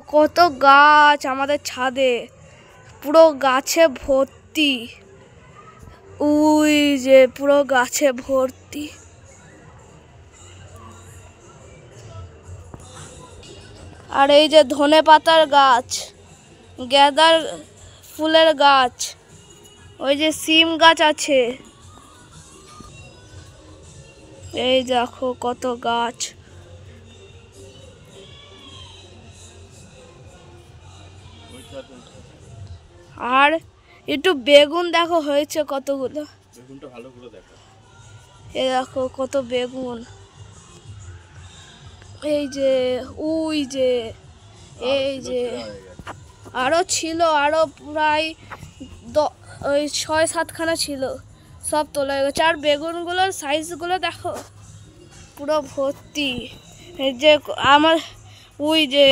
কত গাছ আমাদের ছাদে, পুরো গাছে ভর্তি। ওই যে পুরো গাছে ভর্তি। আর এই যে ধনে পাতার গাছ, গাঁদার ফুলের গাছ, ওই যে সিম গাছ আছে। এই দেখো কত গাছ। আর একটু বেগুন দেখো হয়েছে কতগুলো। বেগুনটা ভালো করে দেখো। এই দেখো কত বেগুন। এই যে ওই যে এই যে আরো ছিল, আরো প্রায় ওই ৬-৭খানা ছিল, সব তোলা হয়ে গেছে। আর বেগুনগুলোর সাইজগুলো দেখো পুরো ভর্তি। এই যে আমার ওই যে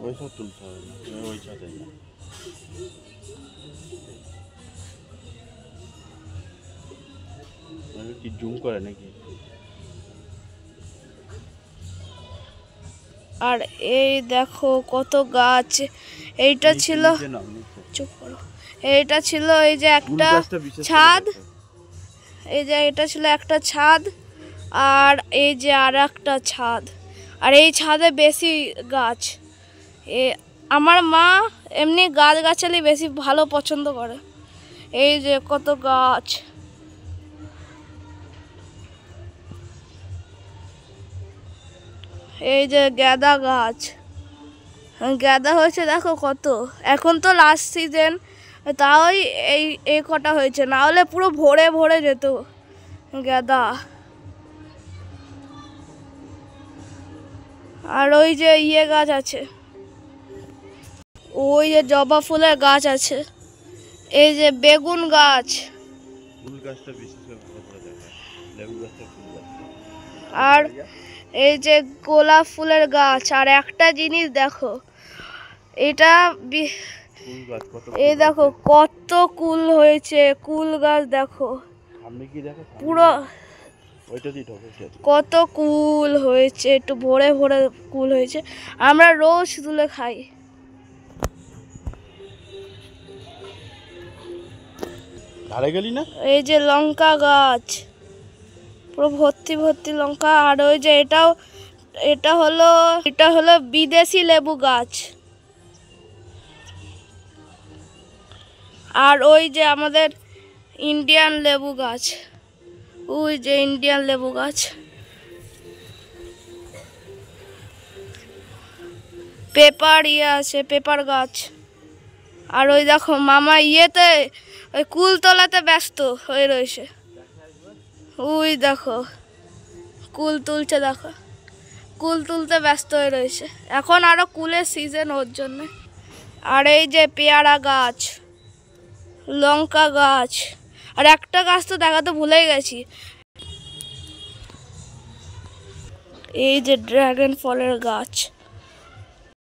ওইসব তুলতে হবে না, ওই ছাদে না। কি জুম করে নাকি? আর এই দেখো কত গাছ। এইটা ছিল, চুপ করো, এইটা ছিল এই যে একটা ছাদ, এই যে এটা ছিল একটা ছাদ, আর এই যে আর একটা ছাদ। আর এই ছাদে বেশি গাছ। আমার মা এমনি গাছগাছালি বেশি ভালো পছন্দ করে। এই যে কত গাছ। এই যে গাঁদা গাছ, গাঁদা হয়েছে দেখো কত। এখন তো লাস্ট সিজন, তাই এই কটা হয়েছে, না হলে পুরো ভরে ভরে যেত গাঁদা। আর ওই যে ইয়ে গাছ আছে, ওই যে জবা ফুলের গাছ আছে। এই যে বেগুন গাছ, আর এই যে গোলাপ ফুলের গাছ। আর একটা জিনিস দেখো, এটা এই দেখো কত কুল হয়েছে, কুল গাছ দেখো পুরো কত কুল হয়েছে, একটু ভরে ভরে কুল হয়েছে। আমরা রোজ তুলে খাই। এই যে লঙ্কা গাছ, পুরো ভর্তি ভর্তি লঙ্কা। আর ওই যে এটা হলো বিদেশি লেবু গাছ। আর ওই যে আমাদের ইন্ডিয়ান লেবু গাছ, ওই যে ইন্ডিয়ান লেবু গাছ। পেপার আছে, পেপার গাছ। আর ওই দেখো মামা ইয়েতে ওই কুল তোলাতে ব্যস্ত হয়ে রয়েছে। ওই দেখো কুল তুলছে, দেখো কুল তুলতে ব্যস্ত হয়ে রয়েছে। এখন আরো কুলের সিজন ওর জন্য। আর এই যে পেয়ারা গাছ, লঙ্কা গাছ। আর একটা গাছ তো দেখাতে ভুলেই গেছি, এই যে ড্রাগন ফলের গাছ।